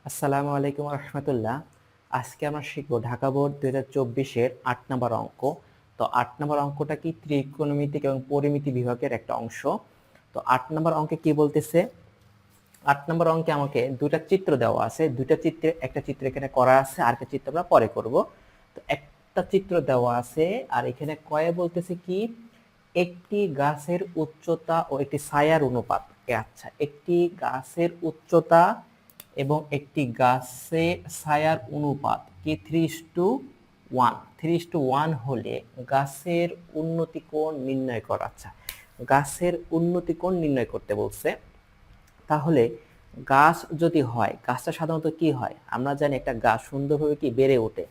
আসসালামু আলাইকুম রহমতুল্লাহ। আজকে আমরা শিখবো ঢাকা বোর্ড 2024-এর 8 নম্বর অঙ্ক। তো 8 নম্বর অঙ্কটা কি ত্রিকোণমিতিক এবং পরিমিতি বিভাগের একটা অংশ। তো 8 নম্বর অঙ্কে কি বলতেছে, 8 নম্বর অঙ্কে আমাকে দুইটা চিত্র দেওয়া আছে, দুইটা চিত্রে একটা চিত্র এখানে করা আছে, আর একটা চিত্র আমরা পরে করব। তো একটা চিত্র দেওয়া আছে আর এখানে কয়ে বলতেছে কি একটি গাছের উচ্চতা ও একটি ছায়ার অনুপাত। আচ্ছা, একটি গাছের উচ্চতা এবং একটি গাছের ছায়ার অনুপাত কি 3:1। 3:1 হলে গাছের উন্নতি কোণ নির্ণয় করা। আচ্ছা, গাছের উন্নতি কোণ নির্ণয় করতে বলছে। তাহলে গাছ যদি হয়, গাছটা সাধারণত কি হয় আমরা জানি, একটা গাছ সুন্দরভাবে কি বেড়ে ওঠে।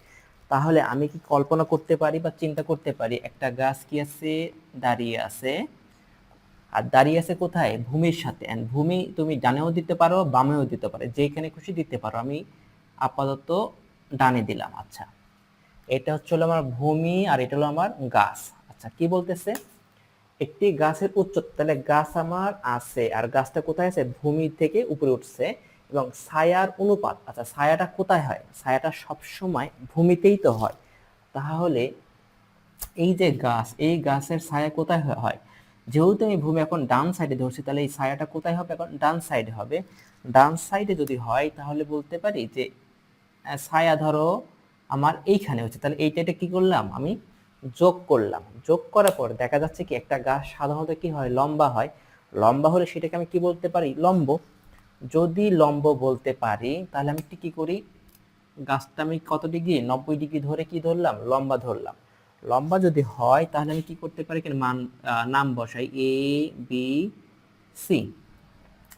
তাহলে আমি কি কল্পনা করতে পারি বা চিন্তা করতে পারি, একটা গাছ কি আছে, দাঁড়িয়ে আছে। আর দাঁড়িয়ে আছে কোথায়, ভূমির সাথে। এন্ড ভূমি তুমি ডানেও দিতে পারো বামেও দিতে পারো, যেখানে খুশি দিতে পারো। আমি আপাতত ডানে দিলাম। আচ্ছা, এটা হচ্ছে আমার ভূমি আর এটা হলো আমার গাছ। আচ্ছা, কি বলতেছে একটি গাছের উচ্চতা, তাহলে গাছ আমার আছে আর গাছটা কোথায় আছে, ভূমি থেকে উপরে উঠছে। এবং ছায়ার অনুপাত, আচ্ছা ছায়াটা কোথায় হয়, ছায়াটা সবসময় ভূমিতেই তো হয়। তাহলে এই যে গাছ, এই গাছের ছায়া কোথায় হয়, যেহেতু আমি ভূমি এখন ডান সাইডে ধরছি, তাহলে এই ছায়াটা কোথায় হবে, এখন ডান সাইডে হবে। ডান সাইডে যদি হয় তাহলে বলতে পারি যে ছায়া ধরো আমার এইখানে হচ্ছে, তাহলে এইটা কি করলাম আমি, যোগ করলাম। যোগ করার পর দেখা যাচ্ছে কি একটা গাছ সাধারণত কি হয়, লম্বা হয়। লম্বা হলে সেটাকে আমি কি বলতে পারি, লম্ব। যদি লম্ব বলতে পারি তাহলে আমি কি করি, গাছটা আমি কত ডিগ্রি, 90 ডিগ্রি ধরে কি ধরলাম, লম্বা ধরলাম। লম্বা যদি হয় তাহলে আমি কি করতে পারি, এখানে মান নাম বসাই এ বি সি।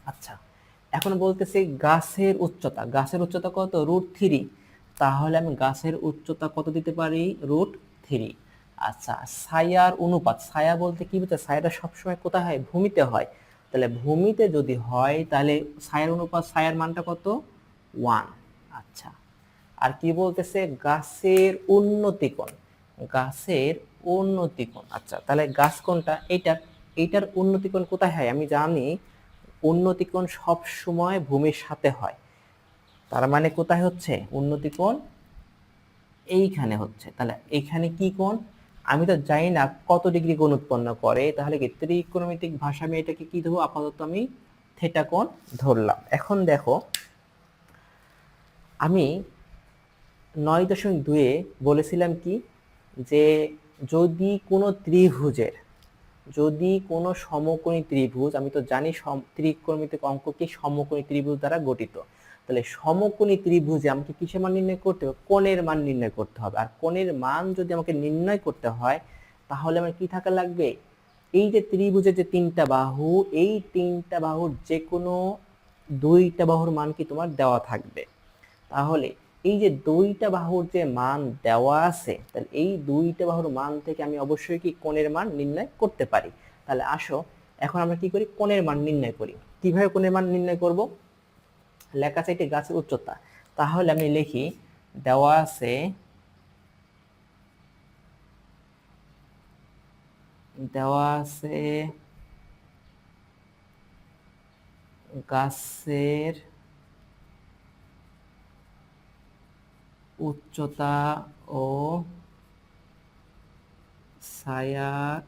আচ্ছা, এখন বলতেছে গাছের উচ্চতা, গাছের উচ্চতা কত, √3। তাহলে আমি গাছের উচ্চতা কত দিতে পারি, √3। আচ্ছা, ছায়ার অনুপাত, ছায়া বলতে কি বুঝছে, ছায়াটা সবসময় কোথায় হয়, ভূমিতে হয়। তাহলে ভূমিতে যদি হয় তাহলে ছায়ার অনুপাত, ছায়ার মানটা কত, 1। আচ্ছা, আর কি বলতেছে গাছের উন্নতি কোণ, গাছের উন্নতি কোণ। আচ্ছা, তাহলে গাছ কোনটা, এইটা, এইটার উন্নতি কোণ কোথায় হয়, আমি জানি উন্নতি কোণ সব সময় ভূমির সাথে হয়। তার মানে কোথায় হচ্ছে উন্নতি কোণ, এইখানে হচ্ছে। তাহলে এইখানে কি কোণ, আমি তো জানি না কত ডিগ্রি কোণ উৎপন্ন করে, তাহলে কি ত্রিকোণমিতিক ভাষা আমি এটাকে কি ধরবো, আপাতত আমি থিটা কোণ ধরলাম। এখন দেখো, আমি 9.2-এ বলেছিলাম কি, যে যদি কোনো ত্রিভুজের, যদি কোনো সমকোণী ত্রিভুজ, আমি তো জানি ত্রিকোণমিতিক অঙ্ক কি সমকোণী ত্রিভুজ দ্বারা গঠিত। তাহলে সমকোণী ত্রিভুজে আমাকে কিসের মান নির্ণয় করতে হবে, কোণের মান নির্ণয় করতে হবে। আর কোণের মান যদি আমাকে নির্ণয় করতে হয় তাহলে আমার কি থাকা লাগবে, এই যে ত্রিভুজের যে তিনটা বাহু, এই তিনটা বাহুর যে কোনো দুইটা বাহুর মান কি তোমার দেওয়া থাকবে। তাহলে এই যে দুইটা বাহুর যে মান দেওয়া আছে, তাহলে এই দুইটা বাহুর মান থেকে আমি অবশ্যই কি কোণের মান নির্ণয় করতে পারি। তাহলে আসো এখন আমরা কি করি, কোণের মান নির্ণয় করি। কিভাবে কোণের মান নির্ণয় করব, লেখা আছে এটি গাছের উচ্চতা। তাহলে আমি লিখি, দেওয়া আছে, দেওয়া আছে গাছের উচ্চতা ও ছায়ার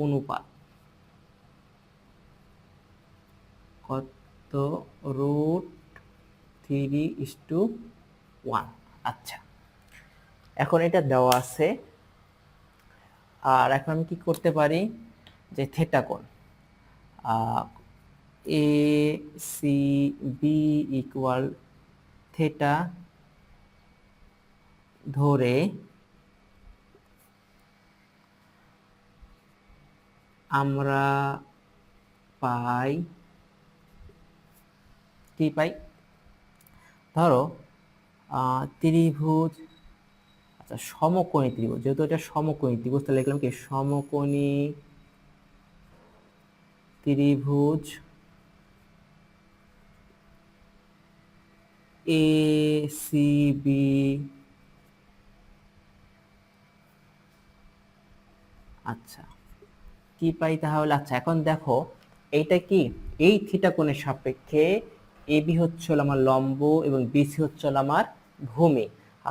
অনুপাত কত, √3:1। আচ্ছা, এখন এটা দেওয়া আছে। আর এখন আমি কি করতে পারি, যে থিটা কোণ, A C B equal theta ধরে আমরা পাই, কি পাই, ধরো ত্রিভুজ, আচ্ছা সমকোণী ত্রিভুজ, যেহেতু এটা সমকোণী ত্রিভুজ তাহলে লিখলাম কি সমকোণী ত্রিভুজ এ সি বি। আচ্ছা, কি পাই তাহলে, আচ্ছা এখন দেখো এইটা কি, এই থিটা কোণের সাপেক্ষে এবি হচ্ছে হলো আমার লম্ব এবং বিসি হচ্ছে হলো আমার ভূমি,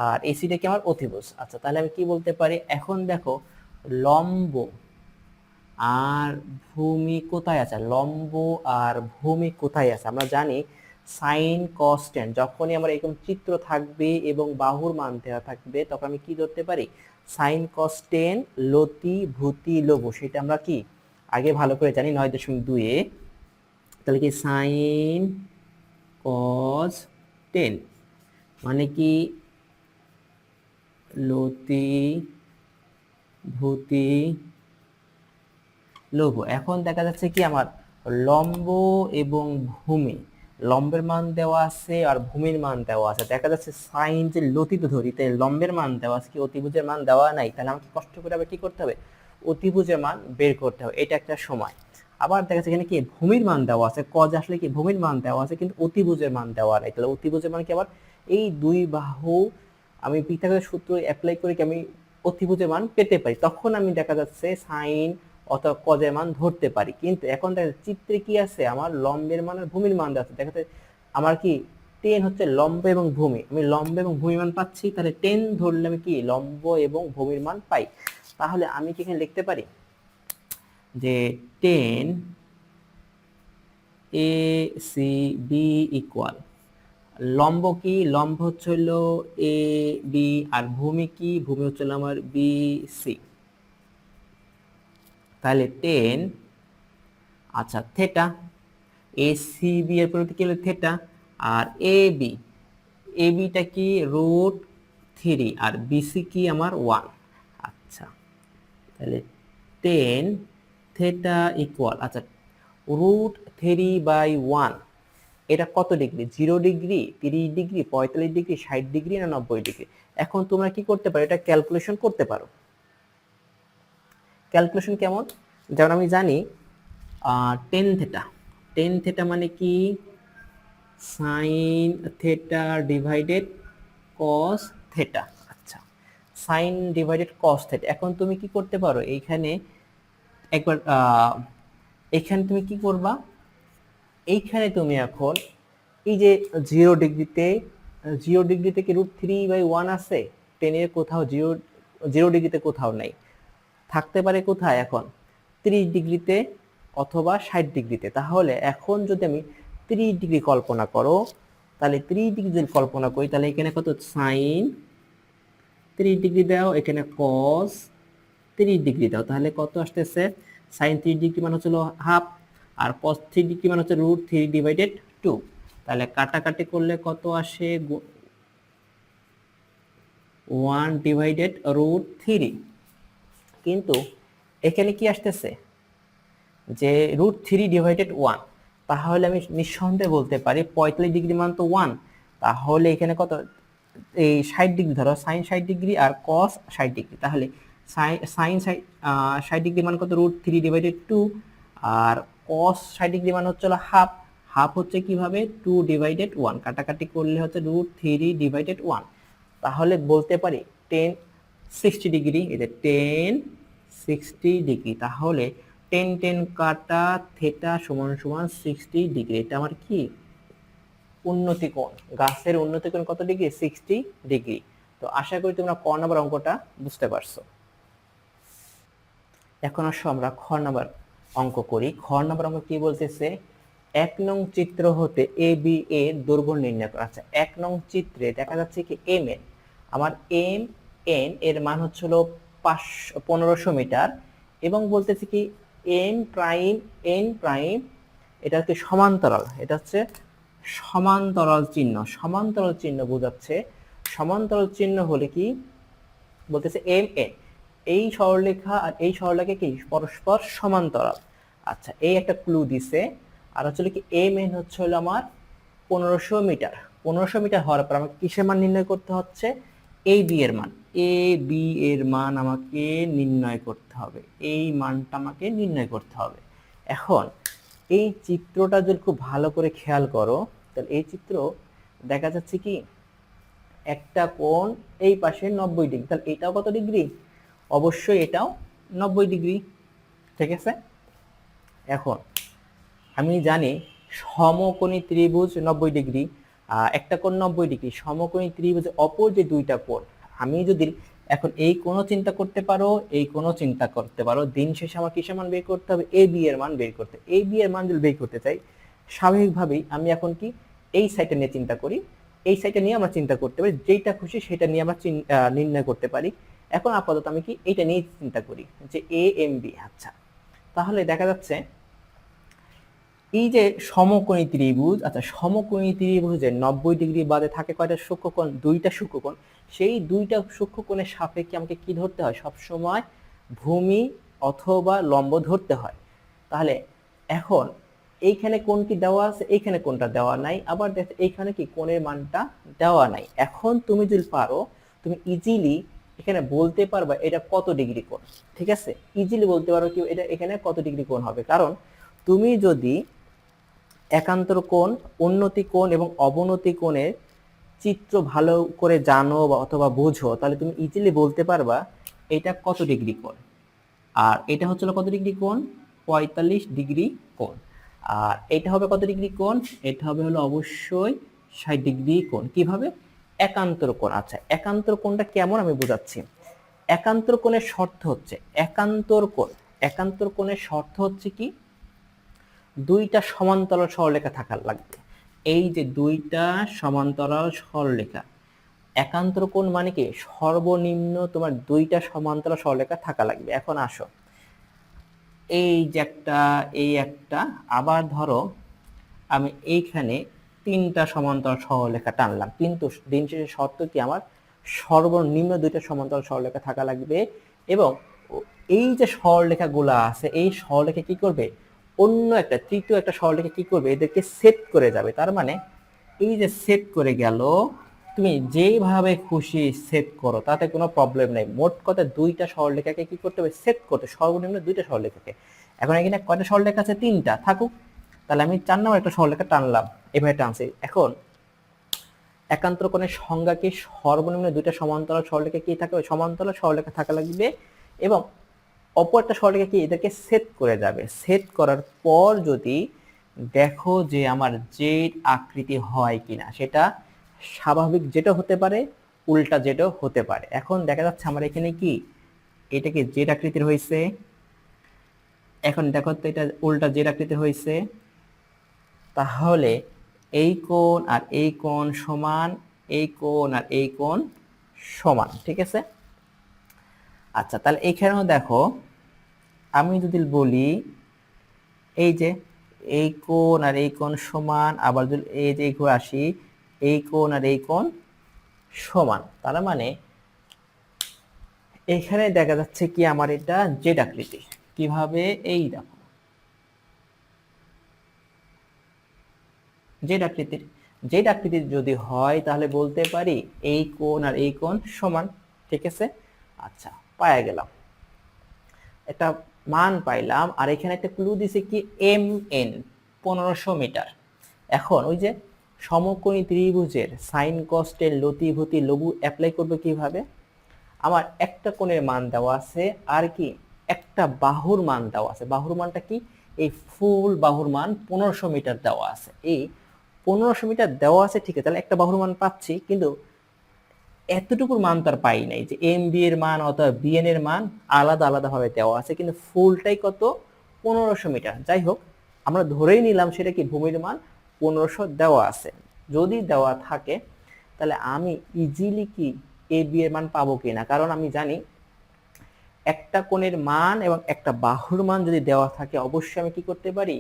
আর এসিটা কি আমার অতিভুজ। আচ্ছা, তাহলে আমি কি বলতে পারি, এখন দেখো লম্ব আর ভূমি কোথায় আছে, লম্ব আর ভূমি কোথায় আছে, আমরা জানি সাইন কস টেন, যখনই আমার এরকম চিত্র থাকবে এবং বাহুর মান দেওয়া থাকবে তখন আমি কি ধরতে পারি, সাইন কস টেন লতি ভূতি লঘু, সেটা আমরা কি আগে ভালো করে জানি 9.2 এ। তাহলে কি সাইন কস টেন মানে কি লতি ভূতি লঘু। এখন দেখা যাচ্ছে কি আমার লম্ব এবং ভূমি, লম্বের মান দেওয়া আছে আর ভূমির মান দেওয়া আছে, দেখা যাচ্ছে সাইন যে লতিতে ধরি তাই লম্বের মান দেওয়া আছে কি অতিভুজের মান দেওয়া নাই, তাহলে আমাকে কষ্ট করে আবার কি করতে হবে, অতিভুজের মান বের করতে হবে, এটা একটা সময়। আবার দেখা যাচ্ছে এখানে কি ভূমির মান দেওয়া আছে, কজ আসলে কি ভূমির মান দেওয়া আছে কিন্তু অতিভুজের মান দেওয়া নাই, তাহলে অতিভুজের মান কি আবার এই দুই বাহু আমি পিথাগোরাসের সূত্র অ্যাপ্লাই করে কি আমি অতিভুজের মান পেতে পারি, তখন আমি দেখা যাচ্ছে সাইন অথবা কজের মান ধরতে পারি। কিন্তু এখন দেখা চিত্রে কি আছে, আমার লম্বের মান আর ভূমির মান আছে, দেখা যাচ্ছে আমার কি টেন হচ্ছে লম্ব এবং ভূমি, আমি লম্ব এবং ভূমির মান পাচ্ছি, তাহলে টেন ধরলে আমি কি লম্ব এবং ভূমির মান পাই। তাহলে আমি কি এখানে লিখতে পারি যে tan A C B equal, লম্ব কি, লম্ব হচ্ছে হলো এ বি, আর ভূমি কি, ভূমি হচ্ছে আমার বি সি। তাহলে টেন, আচ্ছা থেটা, এ সি বি এর পরিবর্তে কি হলো theta, R A B, A beta কি √3 আর বিসি কি আমার 1। আচ্ছা, তাহলে টেন থেটা ইকুয়াল, আচ্ছা √3/1, এটা কত degree, 0 degree, 30 degree, 45 degree, 60 degree না 90 ডিগ্রি। এখন তোমরা কি করতে পারো, এটা ক্যালকুলেশন করতে পারো। ক্যালকুলেশন কেমন, যেমন আমি জানি টেন থেটা, টেন থেটা মানে কি sine theta divided cos theta. আচ্ছা, সাইন ডিভাইডেড কস থেটা। এখন তুমি কি করতে পারো, এইখানে একবার এখানে তুমি কি করবা, এইখানে তুমি এখন এই যে 0 ডিগ্রিতে, 0 ডিগ্রি থেকে √3/1 আছে, টেনের কোথাও 0 ডিগ্রিতে কোথাও নাই, থাকতে পারে কোথায় এখন 30 ডিগ্রিতে অথবা 60 ডিগ্রিতে। তাহলে এখন যদি আমি 30 ডিগ্রি কল্পনা করো, তাহলে 30 ডিগ্রি যদি কল্পনা করি তাহলে এখানে কত সাইন 30 ডিগ্রি দাও, এখানে কস 30 ডিগ্রি দাও, তাহলে কত আসতেছে, সাইন 30 ডিগ্রি মানে হচ্ছে হাফ, আর কস 3 ডিগ্রি মানে হচ্ছে √3/2। তাহলে কাটাকাটি করলে কত আসে, 1/√3। কিন্তু এখানে কি আসতেছে যে √3/1, তাহলে আমি নিঃসন্দেহে বলতে পারি 45 ডিগ্রি মান তো 1, তাহলে এখানে কত এই 60 ডিগ্রি ধরো, সাইন 60 ডিগ্রি আর কস 60 ডিগ্রি, তাহলে সাইন 60 ডিগ্রি মান কত √3/2, আর কস 60 ডিগ্রি মান হচ্ছে হাফ, হাফ হচ্ছে কিভাবে 2/1, কাটাকাটি করলে হচ্ছে √3/1, তাহলে বলতে পারি 10 60 ডিগ্রি, এই যে 10 60 ডিগ্রি, তাহলে 10 কাটা থেটা সমান সমান 60 ডিগ্রি, এটা আমার কি উন্নতি কোণ, গাছের উন্নতি কোণ কত ডিগ্রি, 60 ডিগ্রি। তো আশা করি তোমরা ক নাম্বার অঙ্কটা বুঝতে পারছো। এখন আসো আমরা খ নাম্বার অঙ্ক করি। খ নাম্বার অঙ্ক কি বলতেছে, 1 নং চিত্র হতে এ বি এর দৈর্ঘ্য নির্ণয় করা। আচ্ছা, 1 নং চিত্রে দেখা যাচ্ছে কি এম এন, আমার এম এন এর মান হচ্ছে হলো 1500 মিটার, এবং বলতেছে কি এম প্রাইম এন প্রাইম এটা হচ্ছে সমান্তরাল, এটা হচ্ছে সমান্তরাল চিহ্ন, সমান্তরাল চিহ্ন বোঝাচ্ছে, সমান্তরাল চিহ্ন হলে কি বলতেছে এম এন, এই সরলরেখা আর এই সরলরেখা কি পরস্পর সমান্তরাল। আচ্ছা, এই একটা ক্লু দিছে। আর হচ্ছে কি এম এন হচ্ছে হলো আমার 1500 মিটার, 1500 মিটার হওয়ার পর আমাকে কিসের মান নির্ণয় করতে হচ্ছে, এ বি এর মান, এ বি এর মান আমাকে নির্ণয় করতে হবে, এই মানটা আমাকে নির্ণয় করতে হবে। এখন এই চিত্রটা যদি খুব ভালো করে খেয়াল করো, তাহলে এই চিত্র দেখা যাচ্ছে কি একটা কোণ এই পাশে 90 ডিগ্রি, তাহলে এটাও কত ডিগ্রি, অবশ্যই এটাও 90 ডিগ্রি, ঠিক আছে। এখন আমি জানি সমকোণী ত্রিভুজ 90 ডিগ্রি, একটা কোণ 90 ডিগ্রি, সমকোণী ত্রিভুজ অপর যে দুইটা কোণ, আমি যদি এখন এই কোণও চিন্তা করতে পারো, এই কোণও চিন্তা করতে পারো, দিন শেষে আমার কিসের মান বের করতে হবে? এ বি এর মান বের করতে। এ বি এর মান যদি বের করতে চাই, স্বাভাবিকভাবেই আমি এখন কি এই সাইডটা নিয়ে চিন্তা করি, এই সাইডটা নিয়ে আমরা চিন্তা করতে পারি, যেটা খুশি সেটা নিয়ে আমরা নির্ণয় করতে পারি। এখন আপাতত আমি কি এইটা নিয়ে চিন্তা করি যে এ এম বি। আচ্ছা, তাহলে দেখা যাচ্ছে এই যে সমকোণী ত্রিভুজ, আচ্ছা সমকোণী ত্রিভুজের 90 ডিগ্রি বাদে থাকে কয়টা সূক্ষ্মকোণ? দুইটা সূক্ষ্মকোণ। সেই দুইটা সূক্ষ্মকোণের সাপেক্ষে আমাকে কি ধরতে হয়? সবসময় ভূমি অথবা লম্ব ধরতে হয়। তাহলে এখন এইখানে কোণ কি দেওয়া আছে, এইখানে কোণটা দেওয়া নাই, আবার দেখো এইখানে কি কোণের মানটা দেওয়া নাই। এখন তুমি যদি পারো, তুমি ইজিলি এখানে বলতে পারবা এটা কত ডিগ্রি কোণ। ঠিক আছে, ইজিলি বলতে পারো কি এটা এখানে কত ডিগ্রি কোণ হবে। কারণ তুমি যদি একান্তর কোণ, উন্নতি কোণ এবং অবনতি কোণের চিত্র ভালো করে জানো বা অথবা বুঝো, তাহলে তুমি ইজিলি বলতে পারবা এটা কত ডিগ্রি কোণ। আর এটা হচ্ছিল কত ডিগ্রি কোণ? 45 ডিগ্রি কোণ। আর এটা হবে কত ডিগ্রি কোণ? এটা হবে হলো অবশ্যই 60 ডিগ্রি কোণ। কিভাবে? একান্তর কোণ। আচ্ছা, একান্তর কোণটা কেমন আমি বোঝাচ্ছি। একান্তর কোণের শর্ত হচ্ছে, একান্তর কোণের শর্ত হচ্ছে কি, দুইটা সমান্তরাল সরলরেখা থাকার লাগবে। এই যে দুইটা সমান্তরাল সরলরেখা, একান্তর কোণ মানে কি সর্বনিম্ন তোমার দুইটা সমান্তরাল সরলরেখা থাকা লাগবে। এখন আসো, এই যে একটা, এই একটা, আবার ধরো আমি এইখানে তিনটা সমান্তরাল সরলরেখা টানলাম, কিন্তু দিন শেষে শর্ত কি আমার সর্বনিম্ন দুইটা সমান্তরাল সরলরেখা থাকা লাগবে। এবং এই যে সরলরেখাগুলো আছে, এই সরলরেখা কি করবে? অন্য একটা তৃতীয় একটা সরলরেখা কি করবে? এদেরকে সেট করে যাবে। তার মানে এই যে সেট করে গেল, তুমি যেভাবে খুশি সেট করো, তাতে কোনো প্রবলেম নেই। মোট কথা দুইটা সরলরেখাকে কি করতে হবে? সেট করতে, সর্বনিম্ন দুইটা সরলরেখাকে। এখন এখানে কয়টা সরলরেখা আছে? তিনটা, থাকুক। তাহলে আমি 4 নম্বর একটা সরলরেখা টানলাম, এভাবে টানছি। এখন একান্তর কোণের সংজ্ঞা কি? সর্বনিম্ন দুইটা সমান্তরাল সরলরেখা কি থাকবে? সমান্তরাল সরলরেখা থাকা লাগবে। এবং অপর একটা সরলরেখা কি এদেরকে সেট করে যাবে। সেট করার পর যদি দেখো যে আমার জেড আকৃতি হয় কিনা, সেটা স্বাভাবিক যেটা হতে পারে, উল্টা যেটা হতে পারে। এখন দেখা যাচ্ছে আমার এখানে কি এটা কি জেড আকৃতির হয়েছে। এখন দেখো তো এটা উল্টা জেড আকৃতির হয়েছে। তাহলে এই কোণ আর এই কোণ সমান, এই কোণ আর এই কোণ সমান। ঠিক আছে। আচ্ছা, তাহলে এখানেও দেখো আমি যদি বলি এই যে এই কোণ আর এই কোণ সমান, আবার যদি এই যে ঘুরে আসি, এই কোণ আর এই কোণ সমান, তার মানে এখানে দেখা যাচ্ছে কি আমার এটা জেড আকৃতি। কিভাবে? এই দেখো জেড আকৃতির যদি হয় তাহলে বলতে পারি এই কোণ আর এই কোণ সমান। ঠিক আছে। আচ্ছা, পাওয়া গেলাম, একটা মান পাইলাম। আর এখানে একটা ক্লু দিছে কি এম এন, 1500 মিটার। এখন ওই যে সমকোণী ত্রিভুজের সাইন কস্টের লতিভূতি লঘু অ্যাপ্লাই করবে কিভাবে? আমার একটা কোণের মান দেওয়া আছে, আর কি একটা বাহুর মান দেওয়া আছে। বাহুর মানটা কি? এই ফুল বাহুর মান 1500 মিটার দেওয়া আছে। এই 1500 মিটার দেওয়া আছে, ঠিক আছে, তাহলে একটা বাহুর মান পাচ্ছি, কিন্তু এতটুকুর মান তার পাই নাই যে এম বি এর মান অথবা বিএন এর মান আলাদা আলাদা ভাবে দেওয়া আছে, কিন্তু ফুলটাই কত? 1500 মিটার। যাই হোক, আমরা ধরেই নিলাম সেটা কি ভূমির মান 1500 দেওয়া আছে। যদি দেওয়া থাকে তাহলে আমি ইজিলি কি এ বি এর মান পাবো কিনা, কারণ আমি জানি একটা কোণের মান এবং একটা বাহুর মান যদি দেওয়া থাকে, অবশ্যই আমি কি করতে পারি?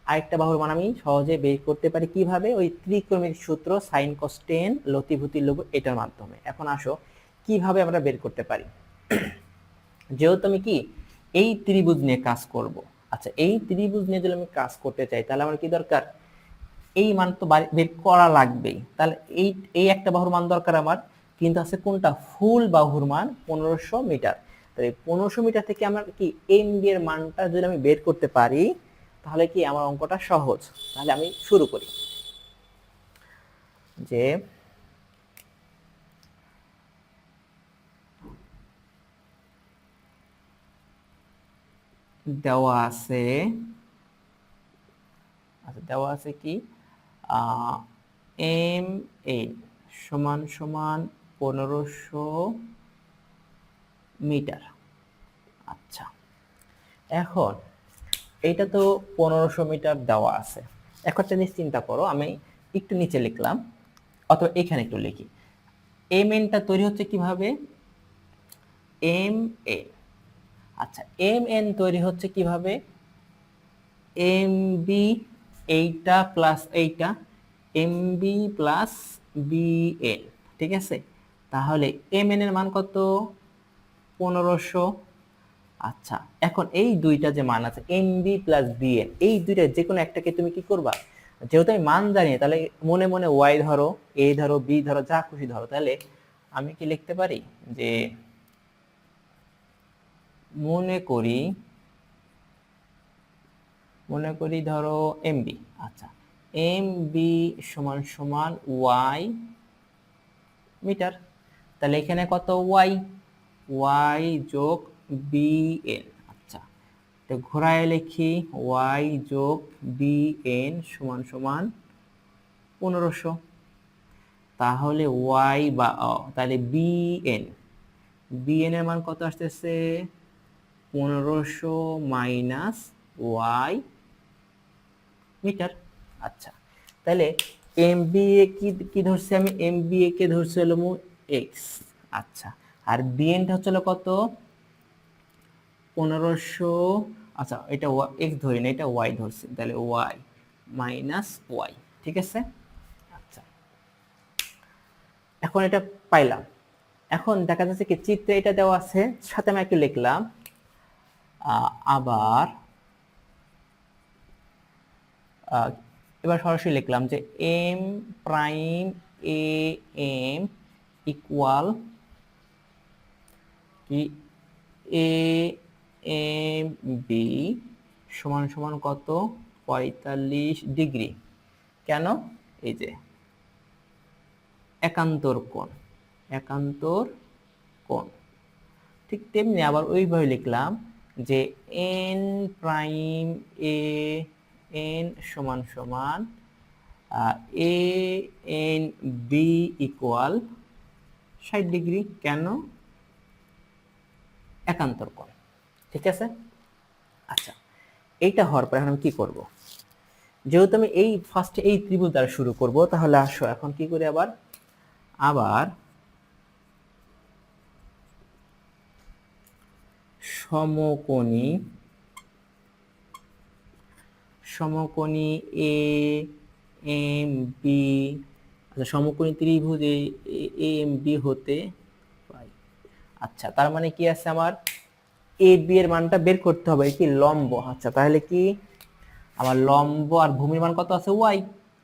আরেকটা বাহুর মান আমি সহজে বের করতে পারি। কিভাবে? ওই ত্রিকোণমিতিক সূত্র সাইন কস টেন লতিভূতি লঘু এটার মাধ্যমে। এখন আসো কিভাবে আমরা বের করতে পারি। যেহেতু আমি কি এই ত্রিভুজ নিয়ে কাজ করব, আচ্ছা এই ত্রিভুজ নিয়ে যদি আমি কাজ করতে চাই, তাহলে আমার কি দরকার? এই মান তো বের করা লাগবেই। তাহলে এই এই একটা বাহুর মান দরকার আমার, কিন্তু আছে কোনটা? ফুল বাহুর মান 1500 মিটার। তাহলে 1500 মিটার থেকে আমার কি এম বি এর মানটা যদি আমি বের করতে পারি, তাহলে কি আমার অঙ্কটা সহজ। তাহলে আমি শুরু করি। যে দেওয়া আছে, আচ্ছা দেওয়া আছে কি এম এন সমান সমান 1500 মিটার। আচ্ছা এখন এইটা তো 1500 মিটার দেওয়া আছে। এখন একটা জিনিস চিন্তা করো, আমি একটু নিচে লিখলাম অথবা এখানে একটু লিখি। এম এনটা তৈরি হচ্ছে কিভাবে? এম এন, আচ্ছা এম এন তৈরি হচ্ছে কিভাবে? এম বি এইটা প্লাস এইটা, M B plus B N, ঠিক আছে? তাহলে এম এন এর মান কত? 1500। আচ্ছা এখন এই দুইটা যে মান আছে M B plus B N, এই দুইটা যে কোনো একটাকে তুমি কি করবা, যেহেতু আমি মান জানি তাহলে মনে মনে ওয়াই ধরো, এ ধরো, বি ধরো, যা খুশি ধরো। তাহলে আমি কি লিখতে পারি যে মনে করি ধরো এম বি। আচ্ছা এম বি সমান সমান ওয়াই মিটার। তাহলে এখানে কত? ওয়াই, ওয়াই যোগ বি এন। আচ্ছা তো ঘোরায় লিখি ওয়াই যোগ বি এন সমান সমান 1500। তাহলে ওয়াই বা তাহলে বি এন, বি এন এর মান কত আসতেছে? 1500 মাইনাস ওয়াই মিটার। আচ্ছা তাহলে এম বি এ কি কি ধরছি আমি? এম বি এ কে ধরছি হলো এক্স। আচ্ছা আর বি এনটা হচ্ছে কত? 1500। আচ্ছা এটা এক্স ধরি না, এটা ওয়াই ধরছি, তাহলে ওয়াই মাইনাস ওয়াই, ঠিক আছে? আচ্ছা এখন এটা পাইলাম। এখন দেখা যাচ্ছে কি চিত্রে এটা দেওয়া আছে, সাথে আমি একটু লিখলাম আবার এবার সরাসরি লিখলাম যে M prime A M equal কি এ এম বি সমান সমান কত? 45 ডিগ্রি। কেন? এই যে একান্তর কোণ, একান্তর কোণ। ঠিক তেমনি আবার ওইভাবে লিখলাম যে এন প্রাইম এ এন সমান সমান A N B equal 60 degree. কেন? একান্তর কোণ, ঠিক আছে? আচ্ছা এইটা হওয়ার পর এখন আমি কি করব? যেহেতু আমি এই ফার্স্টে এই ত্রিভুজ দ্বারা শুরু করব, তাহলে আসো এখন কি করি আবার আবার সমকোণী সমকোণী এ এম বি, আচ্ছা সমকোণী ত্রিভুজ এ এম বি হতে পাই। আচ্ছা তার মানে কি আছে আমার? এ বি এর মানটা বের করতে হবে কি লম্ব। আচ্ছা তাহলে কি আমার লম্ব আর ভূমির মান কত আছে? ওয়াই।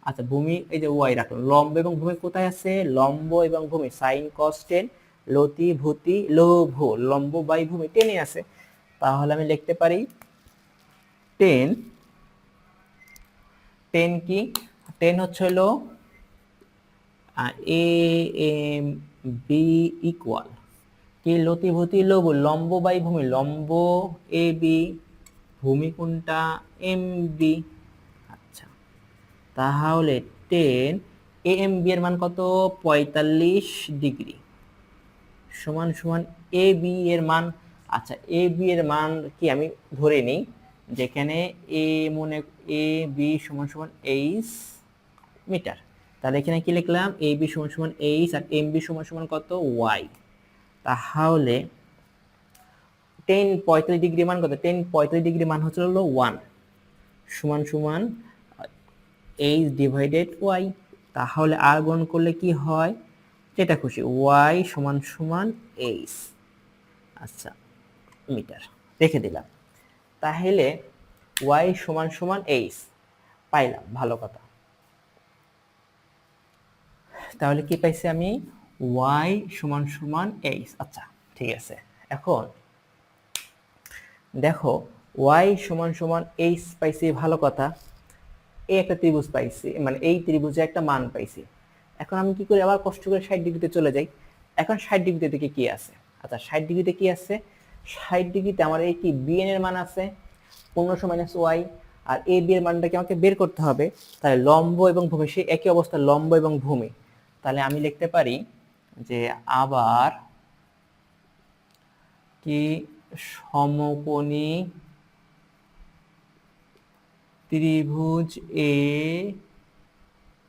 আচ্ছা ভূমি এই যে ওয়াই রাখলাম, লম্ব এবং ভূমি কোথায় আছে? লম্ব এবং ভূমি সাইন কস টেন লতি ভূতি লভ, লম্ব বাই ভূমি টেনে আছে। তাহলে আমি লিখতে পারি টেন, টেন কি? টেন হচ্ছে হলো এ এম বি ইকুয়াল কি লতি ভূতি লব, লম্ব বাই ভূমি, লম্ব এ বি, ভূমি কোনটা? M B. আচ্ছা তাহলে টেন এ এম বি এর মান কত? 45 ডিগ্রি সমান সমান এ বি এর মান। আচ্ছা এ বি এর মান কি আমি ধরে নিই যেখানে এ মনে এ বি সমান সমান 8 মিটার। তাহলে এখানে কি লিখলাম? এ বি সমান সমান 8 আর এম বি সমান সমান কত? ওয়াই। তাহলে 10 45 ডিগ্রি মান কত? 10 45 ডিগ্রি মান হচ্ছে হলো 1 সমান সমান 8 ডিভাইডেড ওয়াই। তাহলে আর গুণ করলে কি হয়? যেটা খুশি, ওয়াই সমান সমান 8 আচ্ছা মিটার রেখে দিলাম। তাহলে ওয়াই সমান সমান 8 পাইলাম, ভালো কথা। তাহলে কি পাইছি আমি? ওয়াই সমান সমান 8। আচ্ছা ঠিক আছে, এখন দেখো ওয়াই সমান সমান 8 পাইছি, ভালো কথা। এই একটা ত্রিভুজ পাইছি, মানে এই ত্রিভুজে একটা মান পাইছি। এখন আমি কি করি? আবার কষ্ট করে 60 ডিগ্রিতে চলে যাই। এখন 60 ডিগ্রিতে দেখি কি আছে। আচ্ছা 60 ডিগ্রিতে কি আছে? 60 ডিগ্রিতে আমার এই কি বিএন এর মান আছে 1500 minus Y. R A B এর মানটাকে আমাকে বের করতে হবে। তাহলে লম্ব এবং ভূমি সেই একই অবস্থা, লম্ব এবং ভূমি। তাহলে আমি লিখতে পারি যে আবার কি সমকোণী ত্রিভুজ এ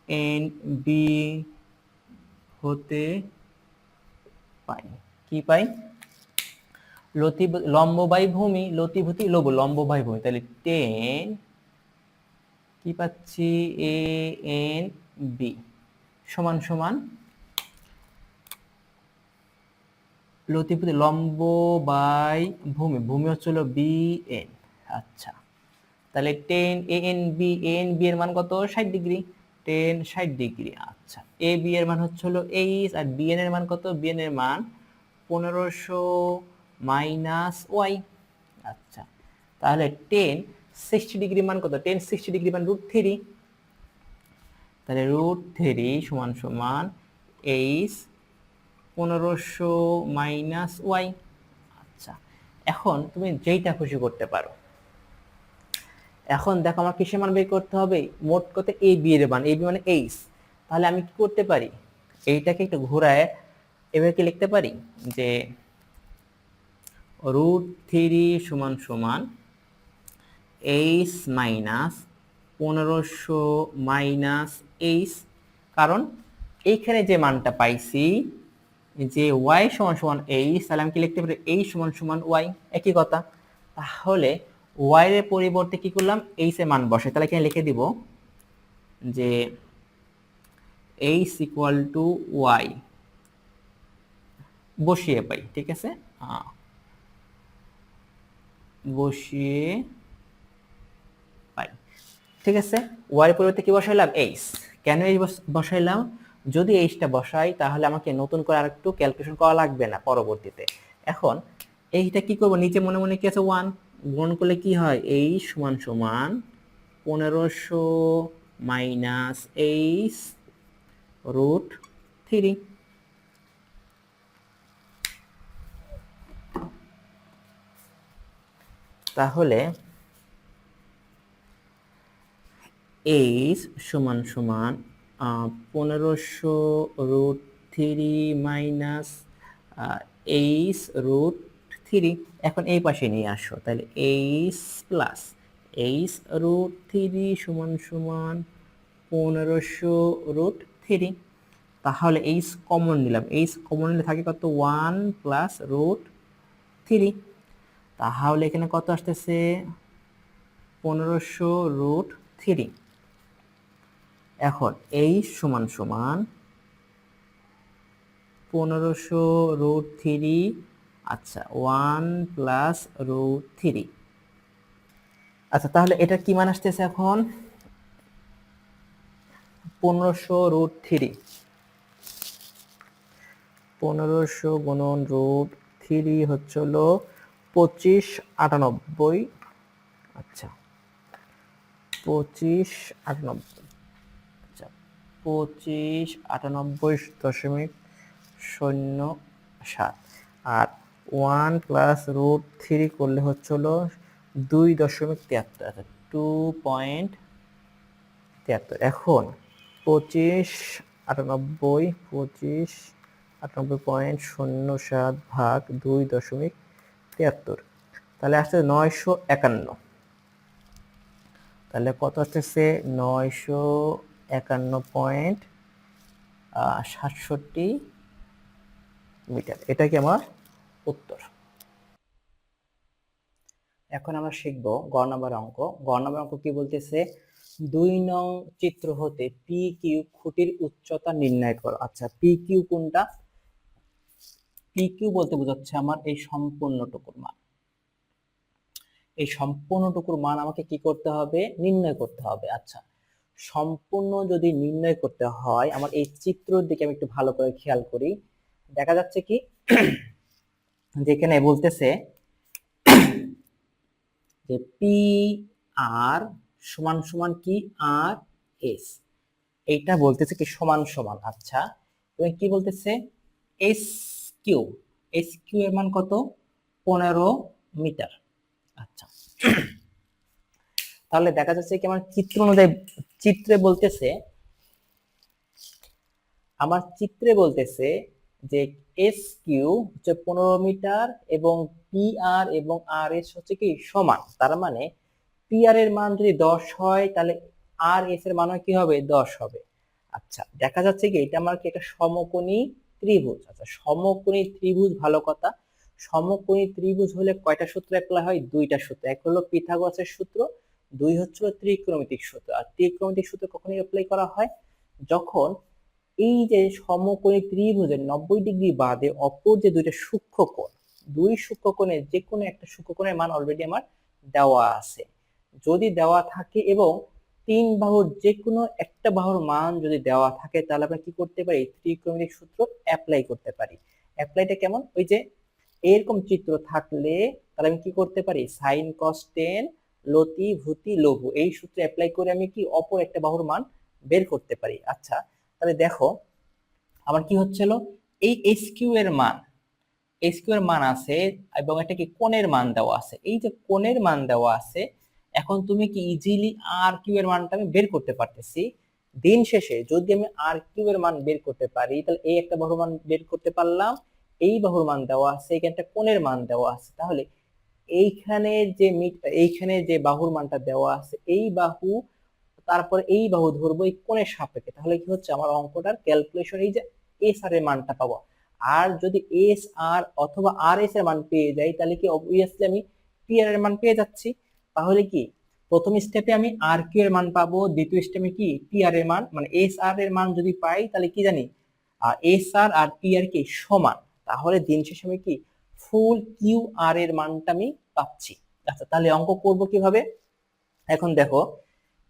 এন বি হতে পাই। কি পাই? লম্ব বাই ভূমি, লতিভূতি লম্ব বাই ভূমি। তাহলে 10 কি পাচ্ছি এ এন বি সমান সমান লতিভূতি লম্ব বাই ভূমি, ভূমি হচ্ছে হলো বি এন। আচ্ছা, তাহলে 10 A N B, A N B এর মান কত? 60 ডিগ্রি। 10 60 ডিগ্রি। আচ্ছা, এ বি এর মান হচ্ছে হলো 8 আর বি এন এর মান কত? বি এন এর মান 1500 মাইনাস ওয়াই। আচ্ছা, তাহলে 10 60 ডিগ্রি মান কত? 10 60 ডিগ্রি মান √3। তাহলে √3 সমান সমান 8 1500 মাইনাস ওয়াই। আচ্ছা, এখন তুমি যেইটা খুশি করতে পারো। এখন দেখো আমার কিসের মান বের করতে হবে? মোট কত? এ বি এর মান। এ বি মানে 8। তাহলে আমি কি করতে পারি? এইটাকে একটু ঘোরায় এভাবে কি লিখতে পারি যে √3 সমান সমান 8 মাইনাস 1500 মাইনাস 8। কারণ এইখানে যে মানটা পাইছি যে y সমান সমান 8, তাহলে আমি কি লিখতে পারি? 8 সমান সমান y, একই কথা। তাহলে y এর পরিবর্তে কি করলাম? 8 এর মান বসে। তাহলে এখানে লিখে দিব যে h ইকুয়াল টু y বসিয়ে পাই। ঠিক আছে, বসিয়ে পাই। ঠিক আছে, y এর পরিবর্তে কি বসাইলাম? h। কেন h বসাইলাম? যদি এইচটা বসাই তাহলে আমাকে নতুন করে আরেকটু ক্যালকুলেশন করা লাগবে না পরবর্তীতে। এখন এইটা কি করব? নিচে মনে মনে কি আছে? 1 গুণ করলে কি হয়? এইচ সমান সমান 1500 মাইনাস এইচ √3। তাহলে এইচ সমান সমান 1500 √3 মাইনাস এইচ √3। এখন এই পাশে নিয়ে আসো। তাহলে এইচ প্লাস এইচ √3 সমান সমান 1500 √3। তাহলে এইচ কমন নিলাম। এইচ কমন নিলে থাকে কত? 1 প্লাস √3। তাহলে এখানে কত আসতেছে? 1500 √3। এখন এইচ সমান সমান 1500 √3। আচ্ছা, 1 প্লাস √3। আচ্ছা, তাহলে এটা কি মান আসতেছে এখন? 1500 √3, 1500 গুণন √3 হচ্ছে হলো 2598। আচ্ছা, 2598। আচ্ছা, 2598.07। আর 1 প্লাস √3 করলে হচ্ছে হলো 2.73। আচ্ছা, 2.73। এখন 2598 ভাগ 2.73, তাহলে আসছে 951। তাহলে কত আসতেছে? 951.67 মিটার। এটা কি আমার উত্তর। এখন আমরা শিখব গ নম্বর অঙ্ক। গ নম্বর অঙ্ক কি বলতেছে? 2 নং চিত্র হতে পি কিউ খুঁটির উচ্চতা নির্ণয় করো। আচ্ছা, পি কিউ কোনটা? পি কিউ বলতে বোঝাচ্ছে আমার এই সম্পূর্ণটুকুর মান। এই সম্পূর্ণটুকুর মান আমাকে কি করতে হবে? নির্ণয় করতে হবে। আচ্ছা, সম্পূর্ণ যদি নির্ণয় করতে হয়, আমার এই চিত্রের দিকে আমি একটু ভালো করে খেয়াল করি। দেখা যাচ্ছে কি যেখানে বলতেছে যে পি আর সমান সমান কি? আর এস। এইটা বলতেছে কি সমান সমান। আচ্ছা, এবং কি বলতেছে? S Q. এস কিউ এর মান কত? 15 মিটার। আচ্ছা, তাহলে দেখা যাচ্ছে কি আমার চিত্র অনুযায়ী চিত্রে বলতেছে যে এস কিউ হচ্ছে 15 মিটার এবং পি আর এবং আর এস হচ্ছে কি সমান। তার মানে পি আর এর মান যদি 10 হয় তাহলে আর এস এর মান কি হবে 10 হবে। আচ্ছা, দেখা যাচ্ছে কি এটা আমার কি একটা সমকোণী ত্রিভুজ। আচ্ছা, সমকোণী ত্রিভুজ ভালো কথা। সমকোণী ত্রিভুজ হলে কয়টা সূত্র অ্যাপ্লাই হয়? দুইটা সূত্র। এক হলো পিথাগোরাসের সূত্র, দুই হচ্ছে ত্রিকোণমিতিক সূত্র। আর ত্রিকোণমিতিক সূত্র কখনই অ্যাপ্লাই করা হয় যখন এই যে সমকোণী ত্রিভুজের 90 ডিগ্রি বাদে অপর যে দুইটা সূক্ষ্মকোণ, দুই সূক্ষ্মকোণের যে কোনো একটা সূক্ষ্মকোণের মান অলরেডি আমার দেওয়া আছে। যদি দেওয়া থাকে এবং তিন বাহুর যে কোনো একটা বাহুর মান যদি দেওয়া থাকে তাহলে আমরা কি করতে পারি? ত্রিকোণমিতিক সূত্র অ্যাপ্লাই করতে পারি। অ্যাপ্লাইটা কেমন? ওই যে এরকম চিত্র থাকলে তাহলে আমি কি করতে পারি? সাইন কস টেন লতি ভূতি লঘু এই সূত্র অ্যাপ্লাই করে আমি কি অপর একটা বাহুর মান বের করতে পারি। আচ্ছা, তাহলে দেখো আমার কি হচ্ছিল, এই এস কিউ এর মান, এস কিউ এর মান আছে এবং একটা কি কোণের মান দেওয়া আছে। এই যে কোণের মান দেওয়া আছে, এখন তুমি কি ইজিলি আর কিউ এর মানটা আমি বের করতে পারতেছি। দিন শেষে যদি আমি আর কিউ এর মান বের করতে পারি তাহলে এই একটা বাহুর মান বের করতে পারলাম, এই বাহুর মান দেওয়া আছে, এখানে একটা কোণের মান দেওয়া আছে। তাহলে এইখানে যে বাহুর মানটা দেওয়া আছে এই বাহু, তারপর এই বাহু ধরবো এই কোণের সাপেক্ষে, তাহলে কি হচ্ছে আমার অঙ্কটার ক্যালকুলেশন এই যে এস আর এর মানটা পাবো। আর যদি এস আর অথবা আর এস এর মান পেয়ে যাই তাহলে কি অবভিয়াসলি আমি পি আর এর মান পেয়ে যাচ্ছি। তাহলে কি প্রথম স্টেপে আমি আর কিউ এর মান পাবো, দ্বিতীয় স্টেপে কি পি আর এর মান, মানে এস আর এর মান যদি পাই তাহলে কি জানি এস আর আর পি আর কি সমান। তাহলে দিন শেষে আমি কি ফুল কিউ আর এর মানটা আমি পাচ্ছি। আচ্ছা, তাহলে অঙ্ক করব কিভাবে? এখন দেখো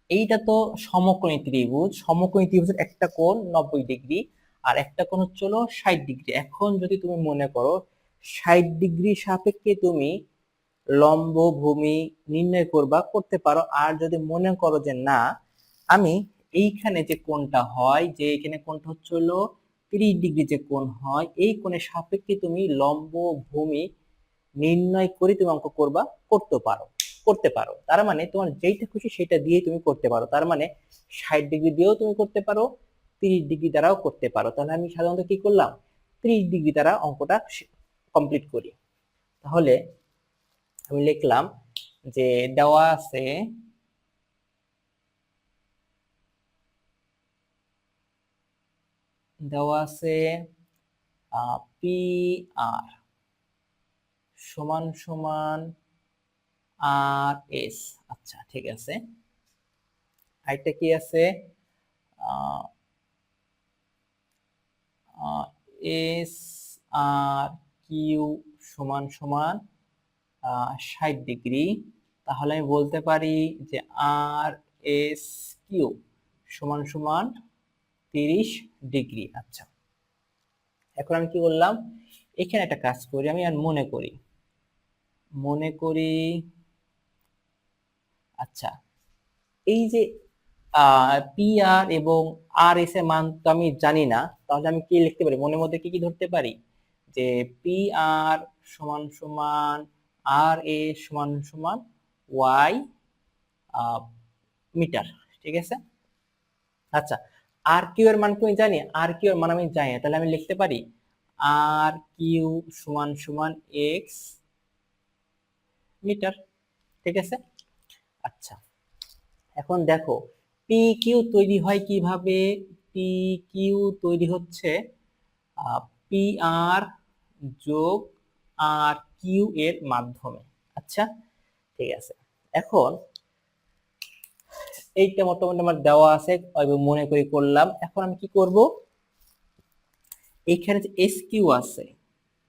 এইটা তো সমকোণী ত্রিভুজ, সমকোণী ত্রিভুজের একটা কোণ 90 ডিগ্রি আর একটা কোণ হচ্ছে 60 ডিগ্রি। এখন যদি তুমি মনে করো 60 ডিগ্রি সাপেক্ষে তুমি লম্ব ভূমি নির্ণয় করতে পারো। আর যদি মনে করো যে না, আমি এইখানে যে কোণটা হয়, যে এখানে কোণটা হচ্ছে 30 ডিগ্রি যে কোণ হয়, এই কোণের সাপেক্ষে তুমি লম্ব ভূমি নির্ণয় করে তুমি অঙ্ক করতে পারো। তার মানে তোমার যেইটা খুশি সেটা দিয়ে তুমি করতে পারো। তার মানে 60 ডিগ্রি দিয়েও তুমি করতে পারো, 30 ডিগ্রি দ্বারাও করতে পারো। তাহলে আমি সাধারণত কি করলাম, 30 ডিগ্রি দ্বারা অঙ্কটা কমপ্লিট করি। তাহলে আমি লিখলাম যে দেওয়া আছে পি আর সমান সমান আর এস। আচ্ছা, ঠিক আছে। আরেকটা কি আছে, এস আর কিউ সমান সমান 60 ডিগ্রি। তাহলে আমি বলতে পারি যে আর এস কিউ সমান সমান 30 ডিগ্রি। আচ্ছা, এখন আমি কি করলাম, এখানে একটা কাজ করি, আমি আর মনে করি আচ্ছা, এই যে পি আর এবং আর এস এর মান তো আমি জানি না, তাহলে আমি কি লিখতে পারি, মনের মধ্যে কি কি ধরতে পারি, যে পি আর সমান সমান আর এ সমান সমান ওয়াই মিটার। ঠিক আছে। আচ্ছা, আর কিউ এর মান কি আমি জানি? আর কিউ এর মান আমি জানি না, তাহলে আমি লিখতে পারি আর কিউ সমান সমান এক্স মিটার। ঠিক আছে। আচ্ছা, এখন দেখো পি কিউ তৈরি হয় কিভাবে? পি কিউ তৈরি হচ্ছে পি আর যোগ আর কিউ এর মাধ্যমে। আচ্ছা, ঠিক আছে। এখন এইটা মোটামুটি আমার দেওয়া আছে, মনে করি করলাম। এখন আমি কি করব, এইখানে যে এস কিউ আছে,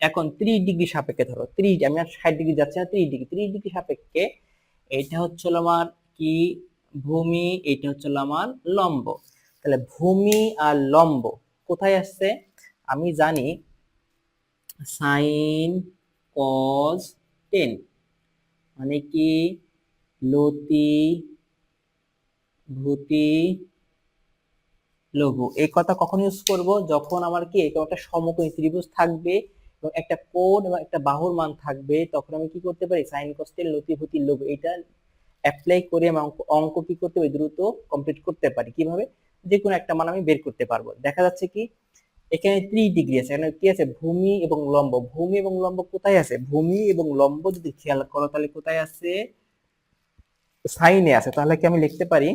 এখন 30 ডিগ্রি সাপেক্ষে ধরো, 30, আমি আর 60 ডিগ্রি যাচ্ছি না, 30 ডিগ্রি সাপেক্ষে এইটা হচ্ছে আমার কি ভূমি, এইটা হচ্ছে আমার লম্ব। তাহলে ভূমি আর লম্ব কোথায় আসছে? আমি জানি সাইন কজ টেন মানে কি লতি ভূতি লঘু। এই কথা কখন ইউজ করব? যখন আমার কি এরকম একটা সমকোণী ত্রিভুজ থাকবে এবং একটা কোণ এবং একটা বাহুর মান থাকবে, তখন আমি কি করতে পারি সাইন কস টেন লতি ভূতি লঘু এটা অ্যাপ্লাই করে আমি অঙ্ক কি করতে পারি, দ্রুত কমপ্লিট করতে পারি। কিভাবে? যে কোনো একটা মান আমি বের করতে পারবো। দেখা যাচ্ছে কি এখানে 3 ডিগ্রি আছে, এখানে কি আছে, ভূমি এবং লম্ব। ভূমি এবং লম্ব কোথায় আছে? ভূমি এবং লম্ব যদি খেয়াল করো তাহলে কোথায় আছে? সাইনে আছে। তাহলে কি আমি লিখতে পারি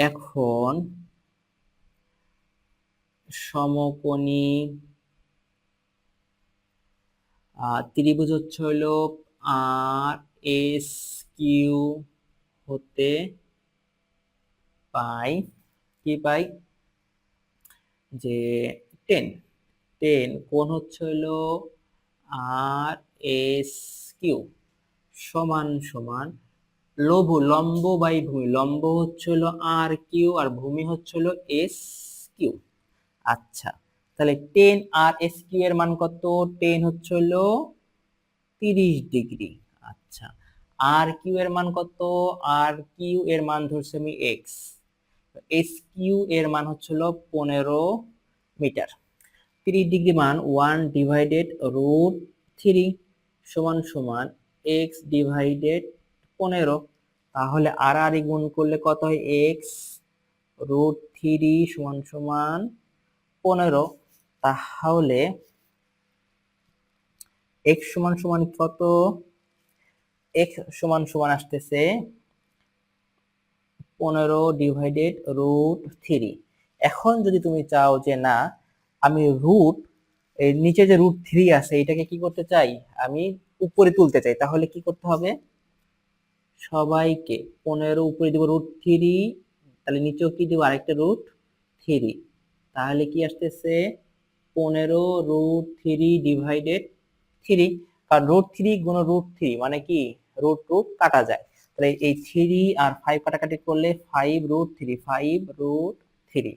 এখন সমকোণী ত্রিভুজ হচ্ছে হলো আর এস কিউ হতে পাই কি পাই যে 10 কোণ হচ্ছে হলো আর এস কিউ সমান সমান লম্ব বাই ভূমি। লম্ব হচ্ছে হলো আর কিউ আর ভূমি হচ্ছে হলো এস কিউ। আচ্ছা, তাহলে 10 আর এস কিউ এর মান কত? 10 হচ্ছে হলো 30 ডিগ্রি। আচ্ছা, আর কিউ এর মান কত? আর কিউ এর মান ধরছি আমি এক্স। এস কিউ এর মান হচ্ছে হলো 15 মিটার। 30 ডিগ্রি মান 1 ডিভাইডেড √3 সমান সমান এক্স ডিভাইডেড 15। তাহলে আর আর গুণ করলে কত হয়? এক্স √3 সমান সমান 15। তাহলে এক্স সমান সমান কত? এক্স সমান সমান আসতেছে 15 ডিভাইডেড √3। এখন যদি তুমি চাও যে না আমি এর নিচে যে √3 আছে এটাকে কি করতে চাই, আমি উপরে তুলতে চাই, তাহলে কি করতে হবে? সবাইকে 15 উপরে দিব √3, তাহলে নিচেও কি দিব? আরেকটা √3। তাহলে কি আসতেছে 15 √3 ডিভাইডেড 3। কারণ √3 গুণ √3 মানে কি রুট কাটা যায়। তাহলে এই 3 আর 5 কাটাকাটি করলে 5 √3।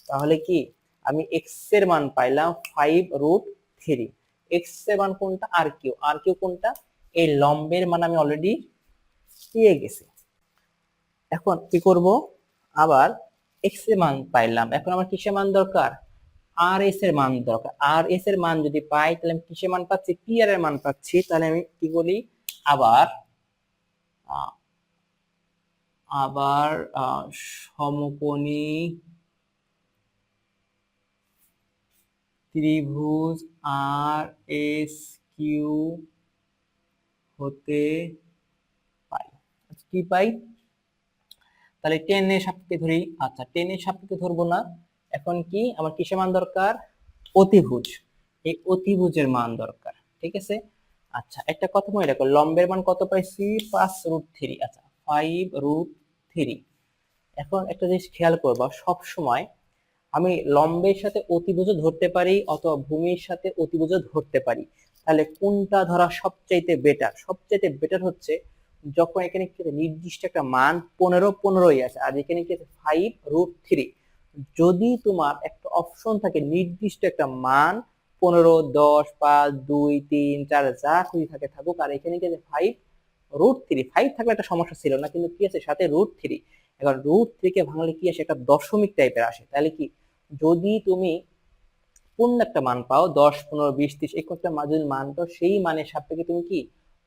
তাহলে কি আমি এক্স এর মান পাইলাম 5 √3। এক্স এর মান কোনটা? আর কিউ। আর কিউ কোনটা? এই লম্বের মান আমি অলরেডি পেয়ে গেছি। এখন কি করব? আবার এক্স এর মান পাইলাম, এখন আমার কিসের মান দরকার? আর এস এর মান দরকার। আর এস এর মান যদি পাই তাহলে আমি কিসের মান পাচ্ছি? পি আর এর মান পাচ্ছি। তাহলে আমি কি বলি? আবার আবার সমকোণী ত্রিভুজ আর এস কিউ হতে পাই। কি পাই? তাহলে 10 এর সাপেক্ষে ধরি। আচ্ছা, 10 এর সাপেক্ষে ধরবো না। এখন কি আমার কিসের মান দরকার? অতিভুজ। এই অতিভুজের মান দরকার। ঠিক আছে। আচ্ছা, একটা কথা মনে রাখো, লম্বের মান কত পাইছি? 5 √3। আচ্ছা, 5 √3। এখন একটা জিনিস খেয়াল করবা, সব সময় আমি লম্বের সাথে অতিভুজও ধরতে পারি অথবা ভূমির সাথে অতিভুজও ধরতে পারি। তাহলে কোনটা ধরা সবচাইতে বেটার? সবচাইতে বেটার হচ্ছে যখন এখানে কি নির্দিষ্ট একটা মান 15 আছে আর এখানে কি আছে 5 √3। যদি তোমার একটা অপশন থাকে নির্দিষ্ট একটা মান 15, 10, 5, 2, 3, 4 যা খুশি থাকে থাকুক, আর এখানে কি আছে 5 √3। 5 থাকলে একটা সমস্যা ছিল না, কিন্তু কি আছে সাথে √3। এবার √3 কে ভাঙলে কি আসে? একটা দশমিক টাইপের আসে। তাহলে কি যদি তুমি পূর্ণ একটা মান পাও 10, 15, 20, 30 এই একটা যদি মান পাও, সেই মানের সাপেক্ষে তুমি কি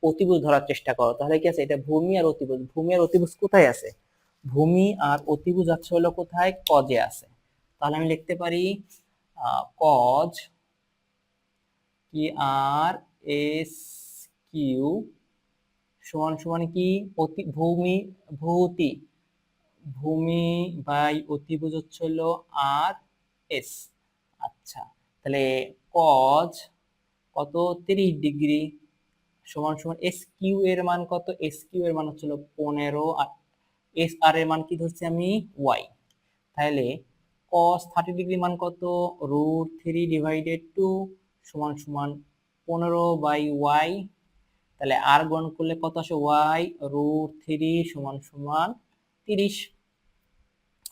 অতিভুজ ধরার চেষ্টা করো, তাহলে কি আছে এটা ভূমি আর অতিভুজ। ভূমি আর অতিভুজ কোথায় আছে? ভূমি আর অতিভুজ আছে হলো কোথায়? কজে আছে। তাহলে আমি লিখতে পারি কজ কি আর এস কিউ সমান সমান কি ভূতি ভূমি বাই অতিভুজ হচ্ছে হলো আর এস। আচ্ছা, তাহলে কজ কত? 30 ডিগ্রি সমান সমান এস কিউ এর মান কত? এস কিউ এর মান হচ্ছে 15 আর এস আর এর মান কি ধরছি আমি? ওয়াই। তাহলে cos 30 ডিগ্রি মান কত? √3 ডিভাইডেড 2 সমান সমান 15/y। তাহলে আর গুণ করলে কত আসে? y √3 সমান সমান 30।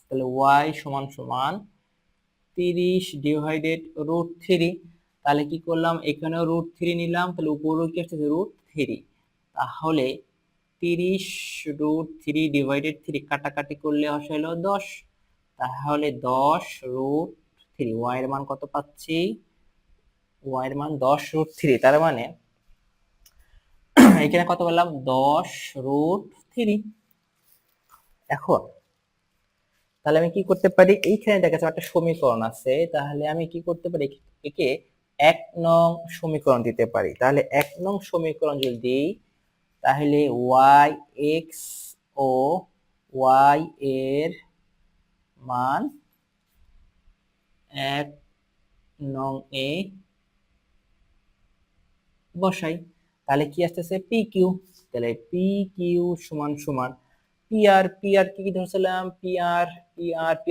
তাহলে y সমান সমান 30 ডিভাইডেড √3। তাহলে কি করলাম? এখানেও √3 নিলাম, তাহলে উপরেও কি আসছে? √3। তাহলে 30 √3 ডিভাইডেড 3 কাটাকাটি করলে আসে হলো 10। তাহলে 10 √3 y এর মান কত পাচ্ছি? y এর মান 10 √3। তার মানে এখানে কত বললাম 10√3। এখন তাহলে আমি কি করতে পারি, এইখানে দেখা যাচ্ছে একটা সমীকরণ আছে, তাহলে আমি কি করতে পারি, একে 1 নং সমীকরণ দিতে পারি। তাহলে 1 নং সমীকরণ যদি দিই, তাহলে y(x) ও y এর মান 1 নং এ বসাই, তাহলে কি আসতেছে পি কিউ। তাহলে পি কিউ সমান সমান পি আর কি ধরছিলাম, পি আর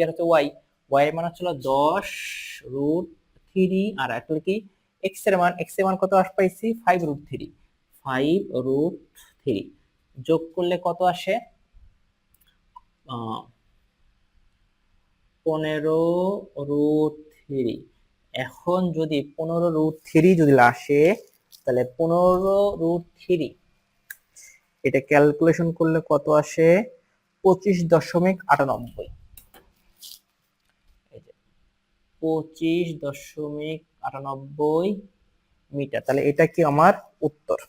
হচ্ছে ওয়াই এর মান হচ্ছিল 10√3, আর একটা কি এক্স এর মান কত পাইছি 5√3 যোগ করলে কত আসে 15√3। এখন যদি 15√3 যদি আসে, তাহলে 15√3 এটা ক্যালকুলেশন করলে কত আসে 25.98। 25.98 মিটার। তাহলে এটা কি আমার উত্তর।